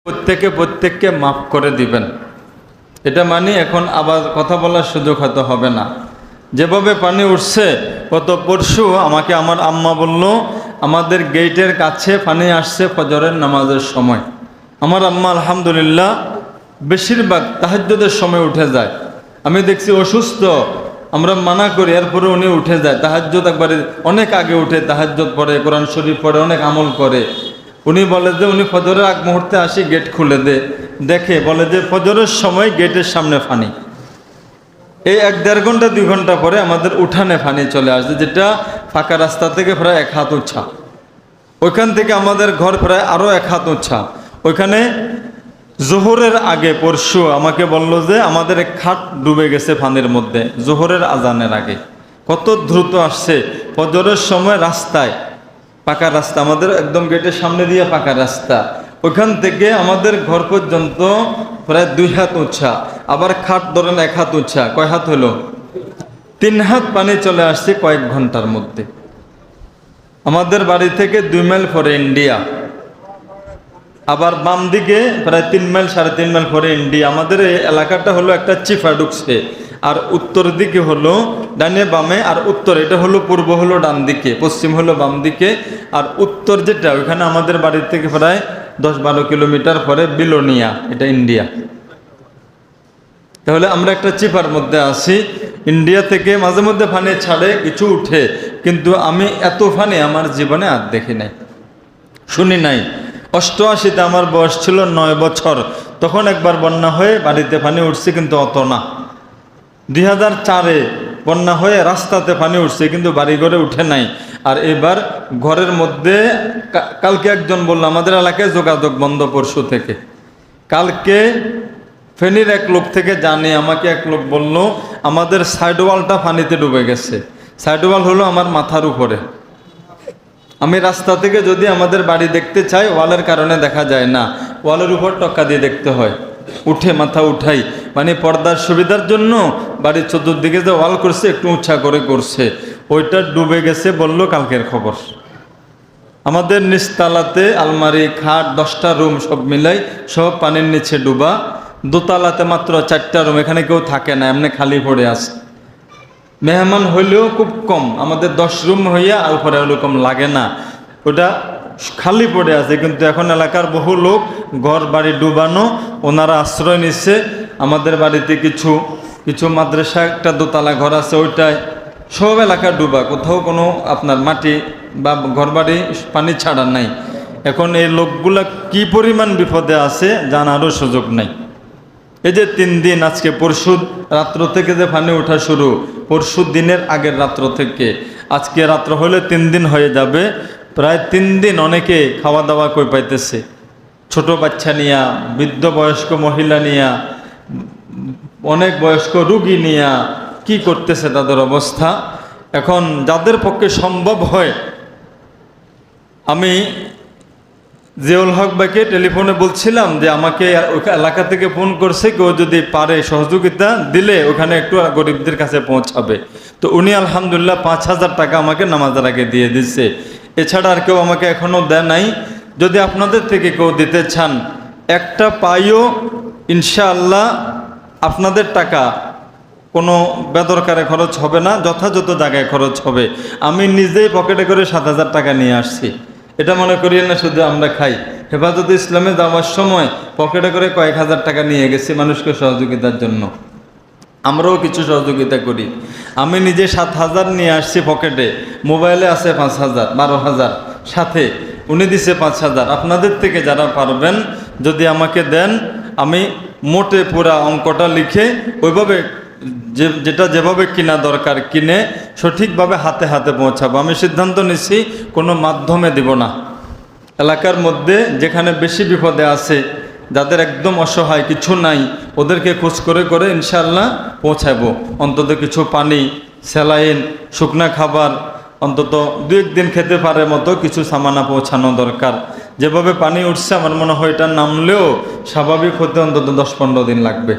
প্রত্যেককে মাফ করে দিবেন। এটা মানে এখন আবার কথা বলার সুযোগ হয়তো হবে না। যেভাবে পানি উঠছে, গত পরশু আমাকে আমার আম্মা বলল আমাদের গেটের কাছে পানি আসছে ফজরের নামাজের সময়। আমার আম্মা আলহামদুলিল্লাহ বেশিরভাগ তাহাজ্জুদের সময় উঠে যায়। আমি দেখছি অসুস্থ, আমরা মানা করি, এরপরে উনি উঠে যায়। তাহাজ্জুদ একবারে অনেক আগে উঠে তাহাজ্জুদ পড়ে, কোরআন শরীফ পড়ে, অনেক আমল করে। উনি বলে যে উনি ফজরের আগ মুহূর্তে আসি গেট খুলে দেখে, বলে যে ফজরের সময় গেটের সামনে পানি। এই 1-1.5 ঘন্টা 2 ঘন্টা পরে আমাদের উঠানে পানি চলে আসছে, যেটা ফাঁকা রাস্তা থেকে প্রায় 1 হাত উঁচা। ওইখান থেকে আমাদের ঘর প্রায় আরও 1 হাত উঁচা। ওইখানে জোহরের আগে পরশু আমাকে বলল যে আমাদের এক খাট ডুবে গেছে পানির মধ্যে, জোহরের আজানের আগে। কত দ্রুত আসছে ফজরের সময়। রাস্তায় পাকা রাস্তা, আমাদের একদম গেটের সামনে দিয়ে পাকা রাস্তা, ওইখান থেকে আমাদের ঘর পর্যন্ত প্রায় 2 হাত উঁচা। আবার খাট ধরেন 1 হাত উঁচা, কয় হাত হলো? 3 হাত পানি চলে আসছে কয়েক ঘন্টার মধ্যে। আমাদের বাড়ি থেকে 2 মাইল পরে ইন্ডিয়া, আবার বাম দিকে প্রায় 3 মাইল 3.5 মাইল পরে ইন্ডিয়া। আমাদের এই এলাকাটা হলো একটা চিফা ঢুকছে, আর উত্তর দিকে হলো ডানে বামে, আর উত্তর এটা হলো পূর্ব হলো ডান দিকে, পশ্চিম হলো বাম দিকে, আর উত্তর যেটা ওইখানে আমাদের বাড়ির থেকে প্রায় 10-12 কিলোমিটার পরে বিলোনিয়া, এটা ইন্ডিয়া। তাহলে আমরা একটা চিপার মধ্যে আছি। ইন্ডিয়া থেকে মাঝে মধ্যে পানি ছাড়ে, কিছু উঠে, কিন্তু আমি এত পানি আমার জীবনে আর দেখি নাই, শুনি নাই। 88-তে আমার বয়স ছিল 9 বছর, তখন একবার বন্যা হয়ে বাড়িতে পানি উঠছে, কিন্তু অত না। 2004-এ বন্যা হয়ে রাস্তাতে পানি উঠছে, কিন্তু বাড়িঘরে উঠে নাই। আর এবার ঘরের মধ্যে, কালকে একজন বলল আমাদের এলাকায় যোগাযোগ বন্ধ পরশু থেকে। কালকে ফেনীর এক লোক থেকে জানি, আমাকে এক লোক বলল আমাদের সাইড ওয়ালটা পানিতে ডুবে গেছে। সাইড ওয়াল হলো আমার মাথার উপরে। আমি রাস্তা থেকে যদি আমাদের বাড়ি দেখতে চাই, ওয়ালের কারণে দেখা যায় না, ওয়ালের উপর টক্কা দিয়ে দেখতে হয়, উঠে মাথা উঠাই, মানে পর্দার সুবিধার জন্য বাড়ির চতুর্দিকে যে ওয়াল করছে একটু উঁচা করে করছে, ওইটা ডুবে গেছে বলল কালকের খবর। আমাদের নিচতলাতে আলমারি, খাট, 10টা রুম সব মিলাই সব পানির নিচে ডুবা। দোতলাতে মাত্র 4টা রুম, এখানে কেউ থাকে না, এমনি খালি পড়ে আছে। মেহমান হইলেও খুব কম, আমাদের 10 রুম হইয়া আর উপরে ওরকম লাগে না, ওটা খালি পড়ে আছে। কিন্তু এখন এলাকার বহু লোক ঘর বাড়ি ডুবানো, ওনারা আশ্রয় নিচ্ছে। আমাদের বাড়িতে কিছু মাদ্রাসা একটা দোতলা ঘর আছে, ওইটায় সব এলাকা ডুবা, কোথাও কোনো আপনার মাটি বা ঘরবাড়ি পানি ছাড়া নাই। এখন এই লোকগুলা কি পরিমাণ বিপদে আছে জানারও সুযোগ নাই। এই যে 3 দিন, আজকে পরশু রাত্র থেকে যে পানি ওঠা শুরু, পরশু দিনের আগের রাত্র থেকে আজকে রাত্র হলে 3 দিন হয়ে যাবে। প্রায় 3 দিন অনেকে খাওয়া দাওয়া কই পাইতেছে, ছোট বাচ্চা নিয়া, বৃদ্ধ বয়স্ক মহিলা নিয়া, অনেক বয়স্ক রুগী নিয়া কি করতেছে তাদের অবস্থা। এখন যাদের পক্ষে সম্ভব হয়, আমি জিয়াউল হক ভাইকে টেলিফোনে বলছিলাম যে আমাকে এলাকা থেকে ফোন করছে, কেউ যদি পারে সহযোগিতা দিলে ওখানে একটু গরিবদের কাছে পৌঁছাবে। তো উনি আলহামদুলিল্লাহ 5,000 টাকা আমাকে নামাজের আগে দিয়ে দিচ্ছে। এছাড়া আর কেউ আমাকে এখনও দেয় নাই। যদি আপনাদের থেকে কেউ দিতে চান, একটা পাইও ইনশাআল্লাহ আপনাদের টাকা কোনো বেদরকারে খরচ হবে না, যথাযথ জায়গায় খরচ হবে। আমি নিজেই পকেটে করে 7,000 টাকা নিয়ে আসছি। এটা মনে করিয়ে না শুধু আমরা খাই, হেফাজতে ইসলামে যাওয়ার সময় পকেটে করে কয়েক হাজার টাকা নিয়ে গেছি মানুষকে সহযোগিতার জন্য। আমরাও কিছু সহযোগিতা করি। আমি নিজে 7,000 নিয়ে আসছি পকেটে, মোবাইলে আছে 5,000, 12,000 সাথে, উনি দিছে 5,000। আপনাদের থেকে যারা পারবেন যদি আমাকে দেন, আমি মোটে পুরা অঙ্কটা লিখে ওইভাবে যেটা যেভাবে কিনা দরকার কিনে সঠিকভাবে হাতে হাতে পৌঁছাবো। আমি সিদ্ধান্ত নিচ্ছি কোনো মাধ্যমে দিব না। এলাকার মধ্যে যেখানে বেশি বিপদে আছে, যাদের একদম অসহায়, কিছু নাই, ওদেরকে খোঁজ করে করে ইনশাআল্লাহ পৌঁছাবো। অন্তত কিছু পানি, স্যালাইন, শুকনা খাবার, অন্তত 2-1 দিন খেতে পারে মতো কিছু সামানা পৌঁছানো দরকার। যেভাবে পানি উঠছে আমার মনে হয় এটা নামলেও স্বাভাবিক হতে অন্তত 10-15 দিন লাগবে।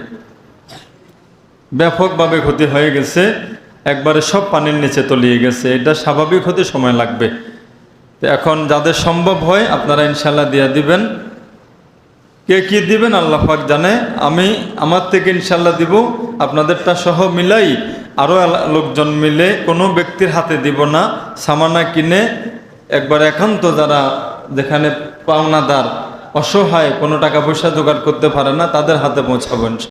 ব্যাপকভাবে ক্ষতি হয়ে গেছে, একবারে সব পানির নিচে তলিয়ে গেছে, এটা স্বাভাবিক হতে সময় লাগবে। তো এখন যাদের সম্ভব হয় আপনারা ইনশাআল্লাহ দিয়ে দিবেন। কে কি দিবেন আল্লাহ পাক জানে। আমি আমার থেকে ইনশাল্লাহ দিব, আপনাদেরটা সহ মিলাই আরও লোকজন মিলে কোনো ব্যক্তির হাতে দিব না। সামানা কিনে একবার একান্ত যারা যেখানে পাওনাদার অসহায় কোনো টাকা পয়সা জোগাড় করতে পারে না তাদের হাতে পৌঁছাবেন।